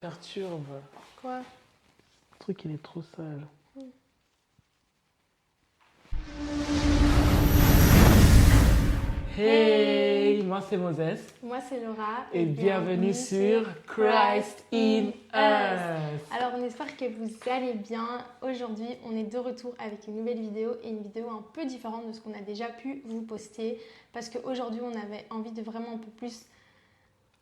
Perturbe. Quoi? Le truc, il est trop sale. Hey, moi c'est Moses Moi c'est Laura et bienvenue sur Christ in Us. Alors on espère que vous allez bien. Aujourd'hui on est de retour avec une nouvelle vidéo et une vidéo un peu différente de ce qu'on a déjà pu vous poster parce qu'aujourd'hui on avait envie de vraiment un peu plus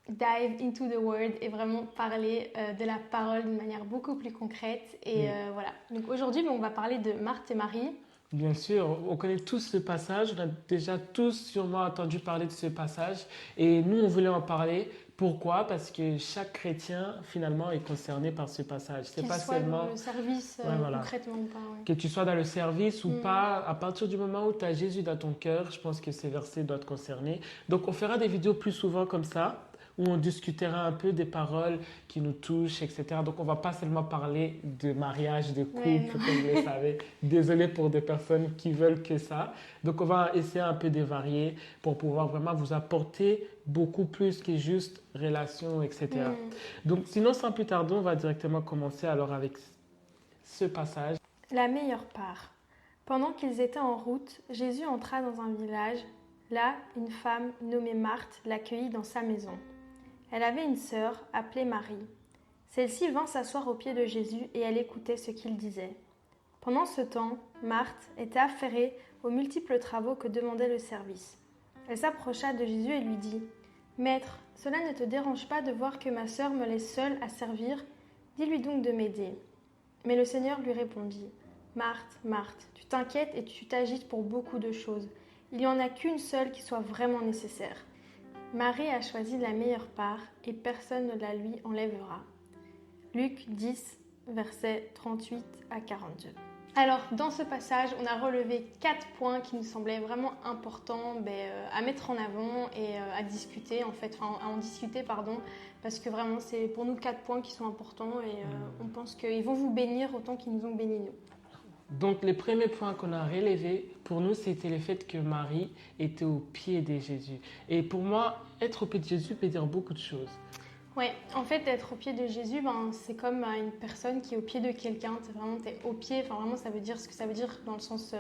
dive into the word et vraiment parler de la parole d'une manière beaucoup plus concrète et voilà. Donc aujourd'hui on va parler de Marthe et Marie. Bien sûr, on connaît tous ce passage, on a déjà tous sûrement entendu parler de ce passage et nous on voulait en parler. Pourquoi? Parce que chaque chrétien finalement est concerné par ce passage. C'est Qu'il pas soit seulement dans le service ouais, voilà. concrètement ou pas. Ouais. Que tu sois dans le service ou pas, à partir du moment où tu as Jésus dans ton cœur, je pense que ces versets doivent te concerner. Donc on fera des vidéos plus souvent comme ça, où on discutera un peu des paroles qui nous touchent, etc. Donc on va pas seulement parler de mariage, de couple, comme vous le savez. Désolé pour des personnes qui veulent que ça. Donc on va essayer un peu de varier pour pouvoir vraiment vous apporter beaucoup plus que juste relations, etc. Donc sinon, sans plus tarder, on va directement commencer alors avec ce passage. La meilleure part. Pendant qu'ils étaient en route, Jésus entra dans un village. Là, une femme nommée Marthe l'accueillit dans sa maison. Elle avait une sœur appelée Marie. Celle-ci vint s'asseoir aux pieds de Jésus et elle écoutait ce qu'il disait. Pendant ce temps, Marthe était affairée aux multiples travaux que demandait le service. Elle s'approcha de Jésus et lui dit « Maître, cela ne te dérange pas de voir que ma sœur me laisse seule à servir? Dis-lui donc de m'aider. » Mais le Seigneur lui répondit « Marthe, Marthe, tu t'inquiètes et tu t'agites pour beaucoup de choses. Il n'y en a qu'une seule qui soit vraiment nécessaire. Marie a choisi la meilleure part et personne ne la lui enlèvera. » Luc 10, versets 38 à 42. Alors, dans ce passage, on a relevé 4 points qui nous semblaient vraiment importants à mettre en avant et à discuter, à en discuter, parce que vraiment, c'est pour nous 4 points qui sont importants et on pense qu'ils vont vous bénir autant qu'ils nous ont bénis nous. Donc, les premiers points qu'on a relevés, pour nous, c'était le fait que Marie était au pied de Jésus. Et pour moi, être au pied de Jésus peut dire beaucoup de choses. Ouais, en fait, être au pied de Jésus, c'est comme une personne qui est au pied de quelqu'un. C'est vraiment, t'es au pied, vraiment, ça veut dire ce que ça veut dire dans le sens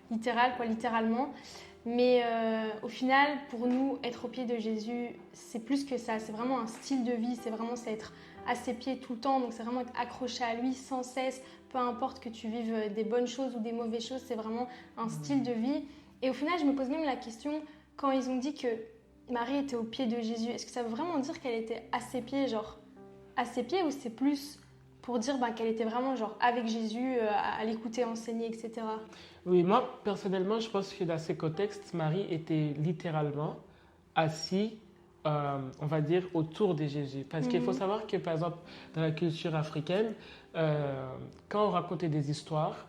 littéral, littéralement. Mais au final, pour nous, être au pied de Jésus, c'est plus que ça. C'est vraiment un style de vie, c'est être à ses pieds tout le temps. Donc, c'est vraiment être accroché à lui sans cesse, peu importe que tu vives des bonnes choses ou des mauvaises choses. C'est vraiment un style de vie. Et au final, je me pose même la question, quand ils ont dit que Marie était au pied de Jésus, est-ce que ça veut vraiment dire qu'elle était à ses pieds, ou c'est plus pour dire qu'elle était vraiment avec Jésus, à l'écouter enseigner, etc. Oui, moi, personnellement, je pense que dans ce contexte, Marie était littéralement assise, on va dire, autour de Jésus. Parce qu'il faut savoir que, par exemple, dans la culture africaine, quand on racontait des histoires,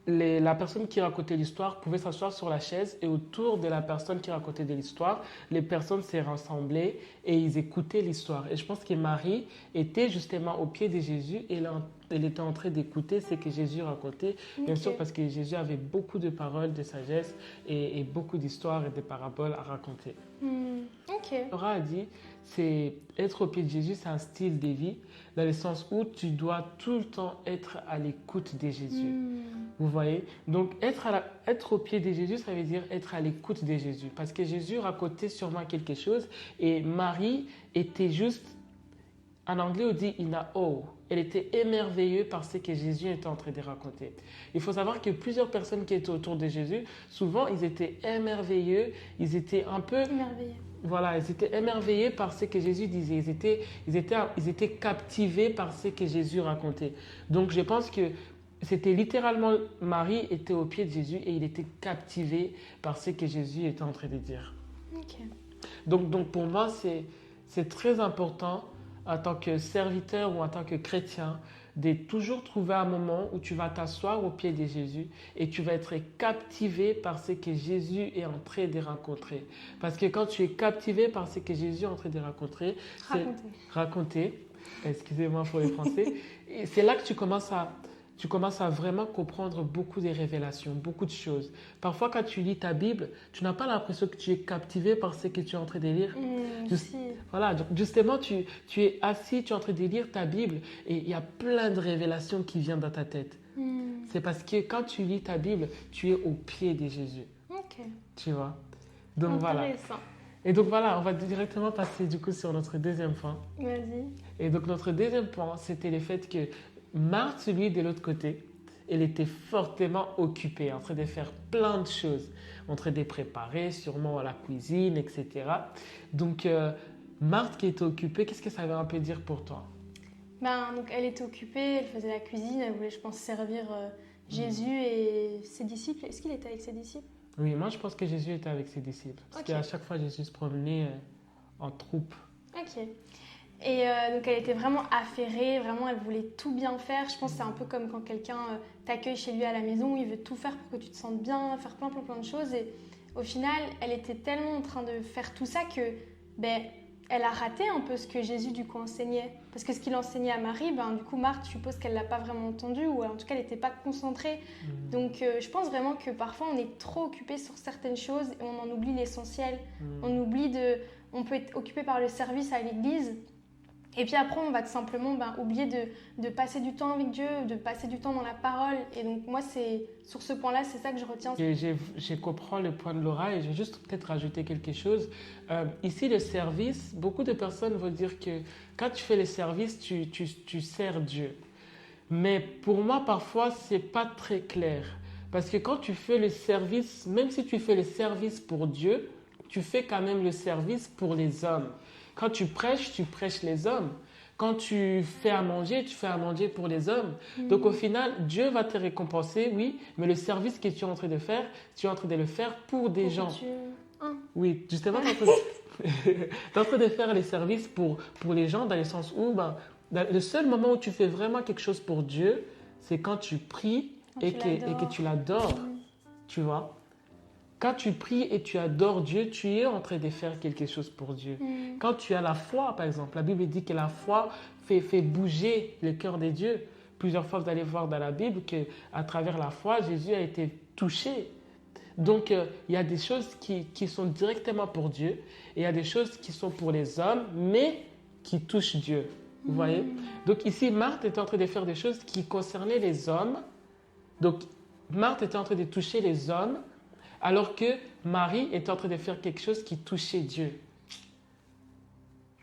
la personne qui racontait l'histoire pouvait s'asseoir sur la chaise et autour de la personne qui racontait de l'histoire, les personnes s'est rassemblées et ils écoutaient l'histoire. Et je pense que Marie était justement au pied de Jésus et elle était en train d'écouter ce que Jésus racontait. Bien sûr, parce que Jésus avait beaucoup de paroles, de sagesse et beaucoup d'histoires et de paraboles à raconter. Laura a dit, c'est être au pied de Jésus, c'est un style de vie, dans le sens où tu dois tout le temps être à l'écoute de Jésus. Vous voyez? Donc, être au pied de Jésus, ça veut dire être à l'écoute de Jésus. Parce que Jésus racontait sûrement quelque chose et Marie était juste, en anglais on dit in awe. Elle était émerveillée par ce que Jésus était en train de raconter. Il faut savoir que plusieurs personnes qui étaient autour de Jésus, souvent ils étaient émerveillés, ils étaient un peu... Voilà, ils étaient émerveillés par ce que Jésus disait. Ils étaient captivés par ce que Jésus racontait. Donc, je pense que c'était littéralement, Marie était au pied de Jésus et il était captivé par ce que Jésus était en train de dire. Donc pour moi, c'est très important en tant que serviteur ou en tant que chrétien de toujours trouver un moment où tu vas t'asseoir au pied de Jésus et tu vas être captivé par ce que Jésus est en train de raconter. Parce que quand tu es captivé par ce que Jésus est en train de raconter, excusez-moi pour les français, c'est là que tu commences tu commences à vraiment comprendre beaucoup des révélations, beaucoup de choses. Parfois, quand tu lis ta Bible, tu n'as pas l'impression que tu es captivé par ce que tu es en train de lire. Si. Voilà, donc justement, tu es assis, tu es en train de lire ta Bible et il y a plein de révélations qui viennent dans ta tête. C'est parce que quand tu lis ta Bible, tu es au pied de Jésus. Ok. Tu vois? Donc voilà. Intéressant. Et donc voilà, on va directement passer du coup sur notre deuxième point. Vas-y. Et donc notre deuxième point, c'était le fait que Marthe, lui, de l'autre côté, elle était fortement occupée, en train de faire plein de choses, en train de préparer, sûrement à la cuisine, etc. Donc Marthe qui était occupée, qu'est-ce que ça veut un peu dire pour toi? Donc elle était occupée, elle faisait la cuisine, elle voulait, je pense, servir Jésus et ses disciples. Est-ce qu'il était avec ses disciples? Oui, moi je pense que Jésus était avec ses disciples. Parce qu'à chaque fois, Jésus se promenait en troupe. Ok. Et donc elle était vraiment affairée, vraiment elle voulait tout bien faire. Je pense que c'est un peu comme quand quelqu'un t'accueille chez lui à la maison, il veut tout faire pour que tu te sentes bien, faire plein de choses. Et au final, elle était tellement en train de faire tout ça que elle a raté un peu ce que Jésus du coup enseignait. Parce que ce qu'il enseignait à Marie, du coup Marthe, je suppose qu'elle ne l'a pas vraiment entendu ou en tout cas elle n'était pas concentrée. Donc je pense vraiment que parfois on est trop occupé sur certaines choses et on en oublie l'essentiel. On peut être occupé par le service à l'église. Et puis après, on va tout simplement oublier de passer du temps avec Dieu, de passer du temps dans la parole. Et donc moi, c'est sur ce point-là, c'est ça que je retiens. Je comprends le point de Laura et je vais juste peut-être rajouter quelque chose. Ici, le service, beaucoup de personnes vont dire que quand tu fais le service, tu sers Dieu. Mais pour moi, parfois, c'est pas très clair. Parce que quand tu fais le service, même si tu fais le service pour Dieu, tu fais quand même le service pour les hommes. Quand tu prêches les hommes. Quand tu fais à manger, tu fais à manger pour les hommes. Donc au final, Dieu va te récompenser, oui, mais le service que tu es en train de faire, tu es en train de le faire pour des gens. Oui, justement, tu es en train de faire les services pour les gens dans le sens où le seul moment où tu fais vraiment quelque chose pour Dieu, c'est quand tu pries et que tu l'adores, tu vois. Quand tu pries et tu adores Dieu, tu es en train de faire quelque chose pour Dieu. Quand tu as la foi, par exemple, la Bible dit que la foi fait bouger le cœur des dieux. Plusieurs fois, vous allez voir dans la Bible qu'à travers la foi, Jésus a été touché. Donc, il y a des choses qui sont directement pour Dieu et il y a des choses qui sont pour les hommes, mais qui touchent Dieu. Vous voyez? Donc ici, Marthe était en train de faire des choses qui concernaient les hommes. Donc, Marthe était en train de toucher les hommes, alors que Marie était en train de faire quelque chose qui touchait Dieu.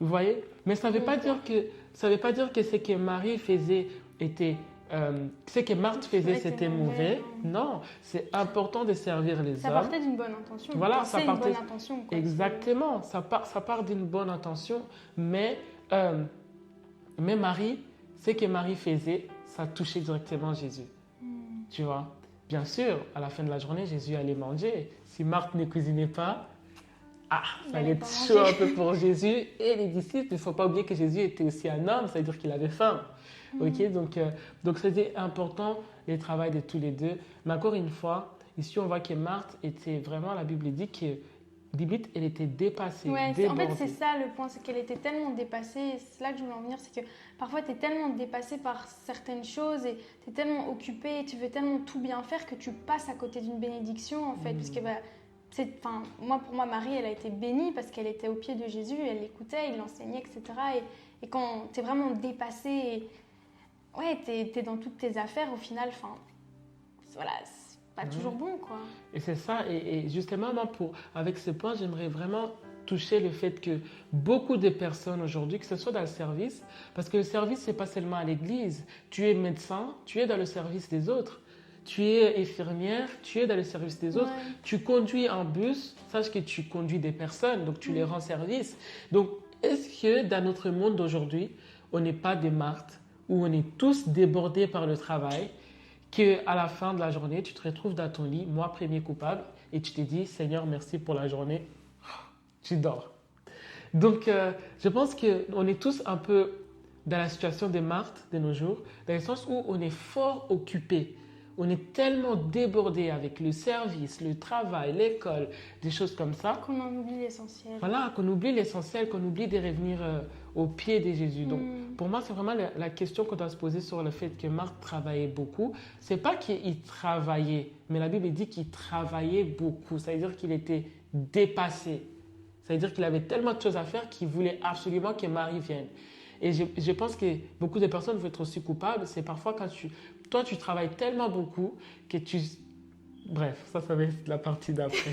Vous voyez? Mais ça ne veut pas dire que ce que Marie faisait était... ce que Marthe faisait, c'était mauvais. Non, c'est important de servir les hommes. Ça partait d'une bonne intention. Voilà, ça partait d'une bonne intention. Exactement, ça part d'une bonne intention, mais Marie, ce que Marie faisait, ça touchait directement Jésus. Tu vois? Bien sûr, à la fin de la journée, Jésus allait manger. Si Marthe ne cuisinait pas, ça allait être chaud un peu pour Jésus et les disciples. Il ne faut pas oublier que Jésus était aussi un homme, ça veut dire qu'il avait faim. Okay? Donc c'était important le travail de tous les deux. Mais encore une fois, ici on voit que Marthe était vraiment, la Bible dit que limite, elle était dépassée, débordée. En fait, c'est ça le point, c'est qu'elle était tellement dépassée. C'est là que je voulais en venir, c'est que parfois, tu es tellement dépassée par certaines choses et tu es tellement occupée, tu veux tellement tout bien faire que tu passes à côté d'une bénédiction, en fait. Parce que, pour moi, Marie, elle a été bénie parce qu'elle était au pied de Jésus, elle l'écoutait, il l'enseignait, etc. Et quand tu es vraiment dépassée, tu es dans toutes tes affaires, au final, voilà, pas toujours bon, quoi. Et c'est ça, et justement, moi, avec ce point, j'aimerais vraiment toucher le fait que beaucoup de personnes aujourd'hui, que ce soit dans le service, parce que le service, c'est pas seulement à l'église. Tu es médecin, tu es dans le service des autres. Tu es infirmière, tu es dans le service des autres. Tu conduis un bus, sache que tu conduis des personnes, donc tu les rends service. Donc, est-ce que dans notre monde d'aujourd'hui, on n'est pas des Marthe, où on est tous débordés par le travail, qu'à la fin de la journée, tu te retrouves dans ton lit, moi premier coupable, et tu te dis, Seigneur, merci pour la journée, tu dors. Donc, je pense qu'on est tous un peu dans la situation de Marthe de nos jours, dans le sens où on est fort occupé. on est tellement débordé avec le service, le travail, l'école, des choses comme ça. Qu'on en oublie l'essentiel. Voilà, qu'on oublie l'essentiel, qu'on oublie de revenir au pied de Jésus. Donc, pour moi, c'est vraiment la question qu'on doit se poser sur le fait que Marthe travaillait beaucoup. C'est pas qu'il travaillait, mais la Bible dit qu'il travaillait beaucoup. Ça veut dire qu'il était dépassé. Ça veut dire qu'il avait tellement de choses à faire qu'il voulait absolument que Marie vienne. Et je pense que beaucoup de personnes vont être aussi coupables. C'est parfois quand toi, tu travailles tellement beaucoup que tu... Bref, ça va être la partie d'après.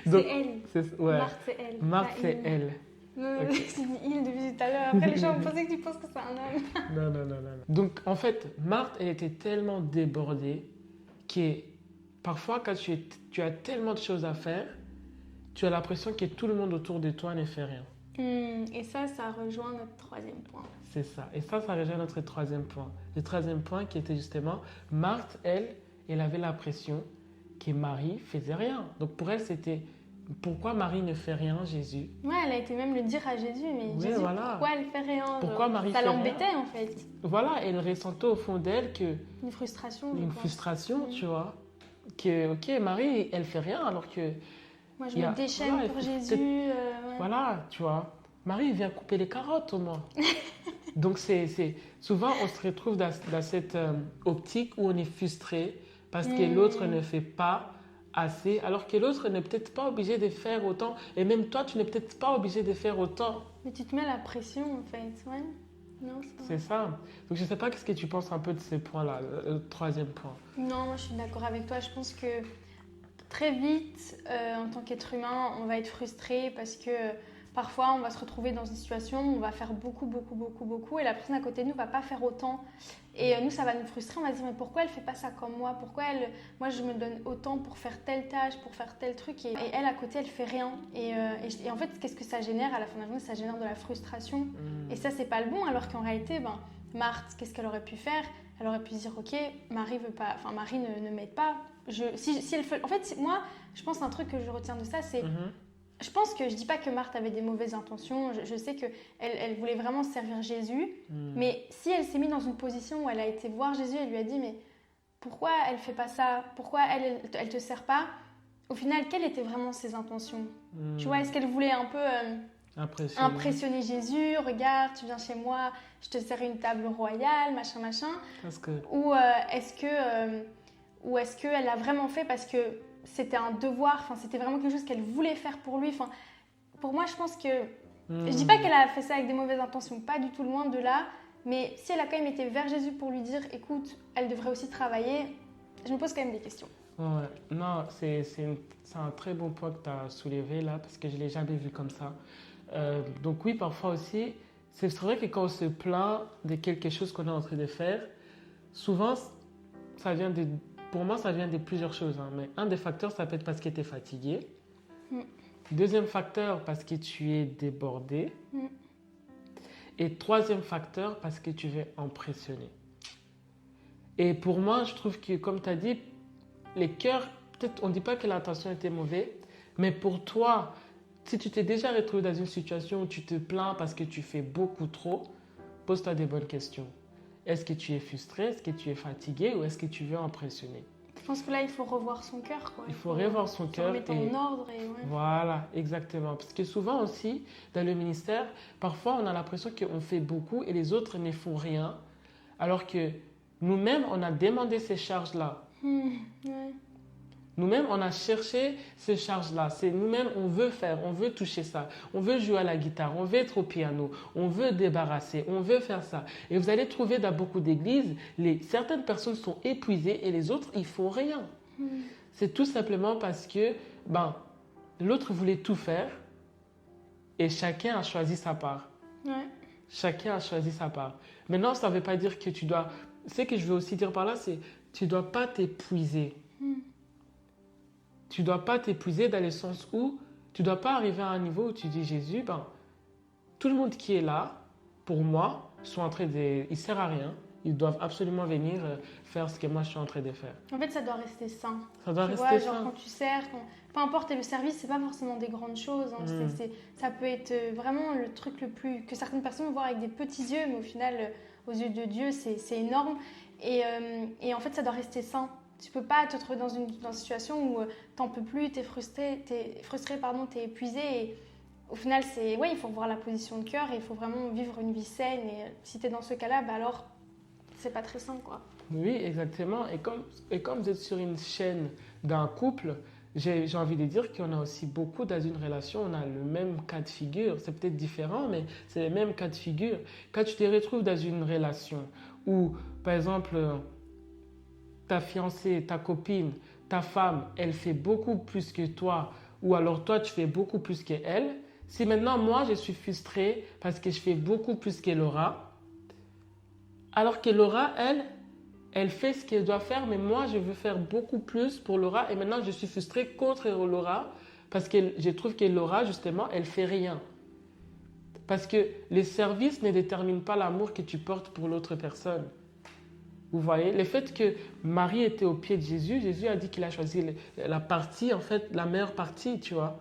C'est elle. Ouais. Marthe, c'est elle. Marthe, c'est elle. Non, okay. Tu dis il depuis tout à l'heure. Après, les gens vont penser que tu penses que c'est un homme. Non. Donc, en fait, Marthe, elle était tellement débordée que parfois, quand tu as tellement de choses à faire, tu as l'impression que tout le monde autour de toi ne fait rien. Et ça rejoint notre troisième point. C'est ça. Et ça rejoint notre troisième point. Le troisième point qui était justement, Marthe, elle avait l'impression que Marie faisait rien. Donc, pour elle, c'était... Pourquoi Marie ne fait rien, Jésus? Ouais, elle a été même le dire à Jésus, mais oui, Jésus, voilà. pourquoi elle fait rien? Pourquoi Marie fait rien? Ça l'embêtait en fait. Voilà, elle ressentait au fond d'elle que... Une frustration, tu vois. Que, ok, Marie, elle fait rien alors que... Moi, je me déchaîne pour Jésus. Ouais. Voilà, tu vois. Marie vient couper les carottes au moins. Donc, souvent, on se retrouve dans cette optique où on est frustré parce que l'autre ne fait pas assez, alors que l'autre n'est peut-être pas obligé de faire autant. Et même toi, tu n'es peut-être pas obligé de faire autant. Mais tu te mets la pression, en fait. Ouais. Non, c'est ça. Donc, je ne sais pas qu'est-ce que tu penses un peu de ces points-là, le troisième point. Non, moi, je suis d'accord avec toi. Je pense que très vite, en tant qu'être humain, on va être frustré parce que parfois, on va se retrouver dans une situation où on va faire beaucoup, et la personne à côté de nous ne va pas faire autant. Et nous, ça va nous frustrer. On va se dire, mais pourquoi elle ne fait pas ça comme moi? Pourquoi moi, je me donne autant pour faire telle tâche, pour faire tel truc, et elle, à côté, elle ne fait rien. Et en fait, qu'est-ce que ça génère à la fin de la journée? Ça génère de la frustration. Et ça, c'est pas le bon. Alors qu'en réalité, Marthe, qu'est-ce qu'elle aurait pu faire? Elle aurait pu se dire, ok, Marie ne m'aide pas. Si elle fait... En fait, moi, je pense un truc que je retiens de ça, c'est... Je pense que je dis pas que Marthe avait des mauvaises intentions. Je sais que elle voulait vraiment servir Jésus. Mais si elle s'est mise dans une position où elle a été voir Jésus, elle lui a dit mais pourquoi elle fait pas ça? Pourquoi elle te sert pas? Au final, quelles étaient vraiment ses intentions? Tu vois, est-ce qu'elle voulait un peu impressionner Jésus? Regarde, tu viens chez moi, je te sers une table royale, machin. Ou est-ce qu'elle l'a vraiment fait parce que c'était un devoir, c'était vraiment quelque chose qu'elle voulait faire pour lui. Pour moi, je pense que... Je dis pas qu'elle a fait ça avec des mauvaises intentions, pas du tout, loin de là. Mais si elle a quand même été vers Jésus pour lui dire, écoute, elle devrait aussi travailler, je me pose quand même des questions. Ouais. Non, c'est un très bon point que tu as soulevé là, parce que je ne l'ai jamais vu comme ça. Donc oui, parfois aussi, c'est vrai que quand on se plaint de quelque chose qu'on est en train de faire, souvent, ça vient de... Pour moi, ça vient de plusieurs choses. Mais un des facteurs, ça peut être parce que tu es fatigué. Deuxième facteur, parce que tu es débordé. Et troisième facteur, parce que tu veux impressionner. Et pour moi, je trouve que, comme tu as dit, les cœurs, peut-être on ne dit pas que l'intention était mauvaise, mais pour toi, si tu t'es déjà retrouvé dans une situation où tu te plains parce que tu fais beaucoup trop, pose-toi des bonnes questions. Est-ce que tu es frustré? Est-ce que tu es fatigué? Ou est-ce que tu veux impressionner? Je pense que là, il faut revoir son cœur. Il faut revoir son cœur. Remettre en ordre. Voilà, exactement. Parce que souvent aussi, dans le ministère, parfois, on a l'impression qu'on fait beaucoup et les autres ne font rien. Alors que nous-mêmes, on a demandé ces charges-là. Nous-mêmes, on a cherché ces charges-là. C'est nous-mêmes, on veut faire, on veut toucher ça. On veut jouer à la guitare, on veut être au piano, on veut débarrasser, on veut faire ça. Et vous allez trouver dans beaucoup d'églises, certaines personnes sont épuisées et les autres, ils font rien. C'est tout simplement parce que l'autre voulait tout faire et chacun a choisi sa part. Chacun a choisi sa part. Maintenant, ça ne veut pas dire que tu dois... Ce que je veux aussi dire par là, c'est que tu ne dois pas t'épuiser. Tu ne dois pas t'épuiser dans le sens où tu ne dois pas arriver à un niveau où tu dis Jésus, tout le monde qui est là, pour moi, sont en train de... Ils ne servent à rien. Ils doivent absolument venir faire ce que moi je suis en train de faire. En fait, ça doit rester sain. Ça doit rester sain. Quand tu sers, peu importe le service, c'est pas forcément des grandes choses. Ça peut être vraiment le truc le plus... que certaines personnes voient avec des petits yeux, mais au final, aux yeux de Dieu, c'est énorme. Et en fait, ça doit rester sain. Tu peux pas te retrouver dans une situation où t'en peux plus, t'es frustré, t'es épuisé. Et au final, il faut voir la position de cœur et il faut vraiment vivre une vie saine. Et si t'es dans ce cas-là, alors c'est pas très sain, quoi. Oui, exactement. Et comme vous êtes sur une chaîne d'un couple, j'ai envie de dire qu'il y en a aussi beaucoup dans une relation. On a le même cas de figure. C'est peut-être différent, mais c'est le même cas de figure. Quand tu te retrouves dans une relation où, par exemple, ta fiancée, ta copine, ta femme, elle fait beaucoup plus que toi, ou alors toi, tu fais beaucoup plus qu'elle, si maintenant moi, je suis frustrée parce que je fais beaucoup plus que Laura, alors que Laura, elle fait ce qu'elle doit faire, mais moi, je veux faire beaucoup plus pour Laura. Et maintenant, je suis frustrée contre Laura parce que je trouve que Laura, justement, elle fait rien. Parce que les services ne déterminent pas l'amour que tu portes pour l'autre personne. Vous voyez, le fait que Marie était au pied de Jésus, Jésus a dit qu'il a choisi la partie, en fait, la meilleure partie, tu vois.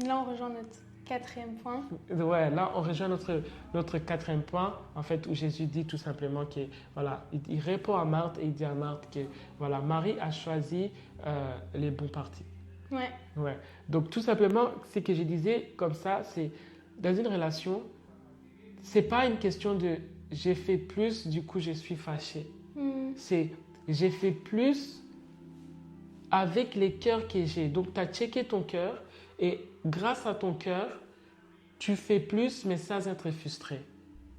Là, on rejoint notre 4e point. Ouais, là, on rejoint notre 4e point, en fait, où Jésus dit tout simplement que, voilà, il répond à Marthe et il dit à Marthe que, voilà, Marie a choisi les bons partis. Ouais. Ouais. Donc, tout simplement, ce que je disais comme ça, c'est, dans une relation, c'est pas une question de j'ai fait plus, du coup, je suis fâché. C'est j'ai fait plus avec les cœurs que j'ai. Donc, tu as checké ton cœur et grâce à ton cœur, tu fais plus, mais sans être frustré.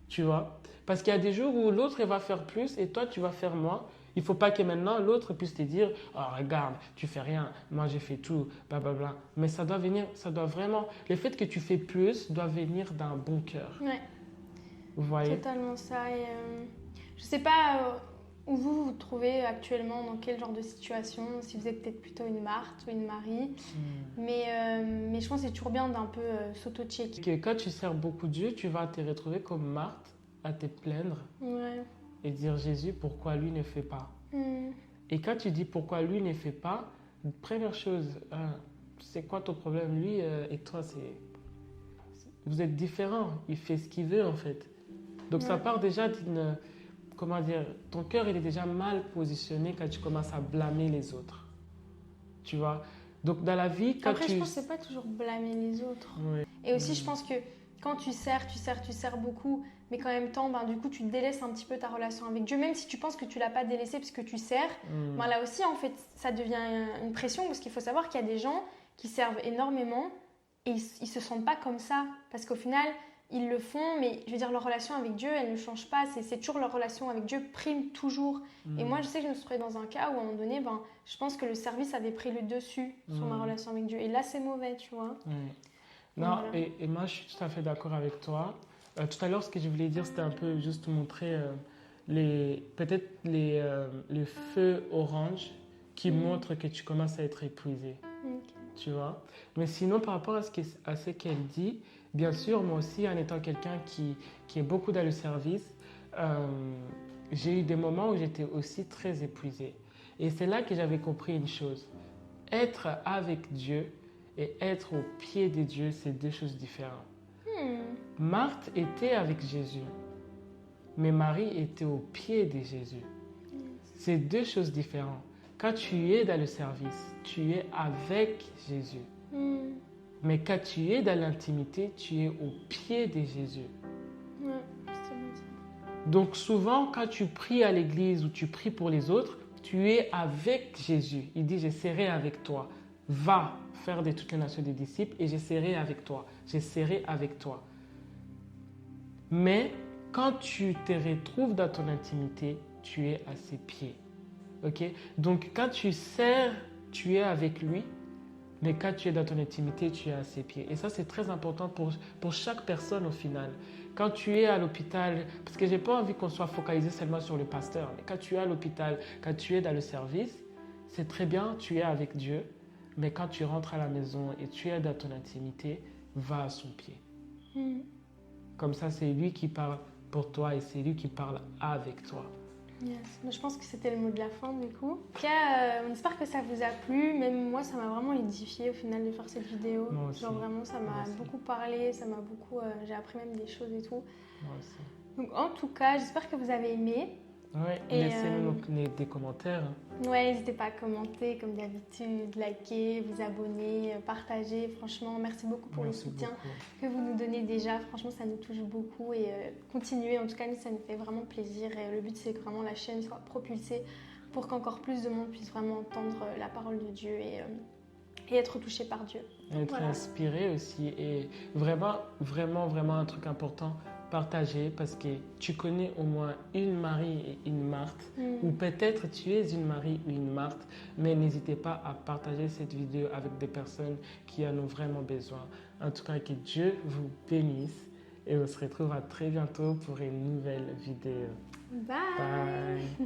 Tu vois? Parce qu'il y a des jours où l'autre va faire plus et toi, tu vas faire moins. Il ne faut pas que maintenant l'autre puisse te dire « Oh, regarde, tu fais rien, moi j'ai fait tout, blablabla. » Mais ça doit venir, ça doit vraiment... Le fait que tu fais plus doit venir d'un bon cœur. Ouais. Vous voyez? Totalement ça. Et je sais pas où vous vous trouvez actuellement, dans quel genre de situation, si vous êtes peut-être plutôt une Marthe ou une Marie. Mais je pense que c'est toujours bien d'un peu s'auto-checker. Que quand tu sers beaucoup Dieu, tu vas te retrouver comme Marthe à te plaindre et dire Jésus, pourquoi lui ne fait pas? Et quand tu dis pourquoi lui ne fait pas, première chose, c'est quoi ton problème? Lui et toi, vous êtes différents. Il fait ce qu'il veut en fait. Donc ça part déjà d'une... Comment dire? Ton cœur, il est déjà mal positionné quand tu commences à blâmer les autres. Tu vois? Donc dans la vie, quand Après, je pense que c'est pas toujours blâmer les autres. Oui. Et aussi, je pense que quand tu sers beaucoup, mais qu'en même temps, du coup, tu délaisses un petit peu ta relation avec Dieu, même si tu penses que tu l'as pas délaissé parce que tu sers. Là aussi, en fait, ça devient une pression parce qu'il faut savoir qu'il y a des gens qui servent énormément et ils se sentent pas comme ça parce qu'au final, ils le font, mais je veux dire, leur relation avec Dieu, elle ne change pas. C'est toujours leur relation avec Dieu prime toujours. Et moi, je sais que je me suis trouvée dans un cas où, à un moment donné, je pense que le service avait pris le dessus sur ma relation avec Dieu. Et là, c'est mauvais, tu vois. Non, voilà. Et moi, je suis tout à fait d'accord avec toi. Tout à l'heure, ce que je voulais dire, c'était un peu juste montrer peut-être les feux orange qui montrent que tu commences à être épuisé. Tu vois. Mais sinon, par rapport à ce qu'elle dit, bien sûr, moi aussi, en étant quelqu'un qui est beaucoup dans le service, j'ai eu des moments où j'étais aussi très épuisée. Et c'est là que j'avais compris une chose. Être avec Dieu et être au pied de Dieu, c'est deux choses différentes. Marthe était avec Jésus, mais Marie était au pied de Jésus. C'est deux choses différentes. Quand tu es dans le service, tu es avec Jésus. Mais quand tu es dans l'intimité, tu es au pied de Jésus. Donc souvent, quand tu pries à l'église ou tu pries pour les autres, tu es avec Jésus. Il dit, je serai avec toi. Va faire de toutes les nations des disciples et je serai avec toi. Je serai avec toi. Mais quand tu te retrouves dans ton intimité, tu es à ses pieds. Okay? Donc quand tu sers, tu es avec lui. Mais quand tu es dans ton intimité, tu es à ses pieds. Et ça, c'est très important pour chaque personne au final. Quand tu es à l'hôpital, parce que je n'ai pas envie qu'on soit focalisé seulement sur le pasteur, mais quand tu es à l'hôpital, quand tu es dans le service, c'est très bien, tu es avec Dieu. Mais quand tu rentres à la maison et tu es dans ton intimité, va à son pied. Comme ça, c'est lui qui parle pour toi et c'est lui qui parle avec toi. Yes. Je pense que c'était le mot de la fin du coup. En tout cas, on espère que ça vous a plu. Même moi, ça m'a vraiment édifié au final de faire cette vidéo. Moi aussi. Genre vraiment, ça m'a beaucoup parlé, ça m'a beaucoup... j'ai appris même des choses et tout. Moi aussi. Donc en tout cas, j'espère que vous avez aimé. Ouais, Et, laissez-nous des commentaires. Ouais, n'hésitez pas à commenter comme d'habitude, liker, vous abonner, partager. Franchement, merci beaucoup pour le Merci soutien beaucoup. que vous nous donnez déjà. Franchement, ça nous touche beaucoup et continuez. En tout cas, nous, ça nous fait vraiment plaisir. Et le but, c'est que vraiment la chaîne soit propulsée pour qu'encore plus de monde puisse vraiment entendre la parole de Dieu et être touché par Dieu. Être Voilà. inspiré aussi. Et vraiment, vraiment, vraiment un truc important, partager parce que tu connais au moins une Marie et une Marthe. Ou peut-être tu es une Marie ou une Marthe, mais n'hésitez pas à partager cette vidéo avec des personnes qui en ont vraiment besoin. En tout cas, que Dieu vous bénisse et on se retrouve à très bientôt pour une nouvelle vidéo. Bye. Bye.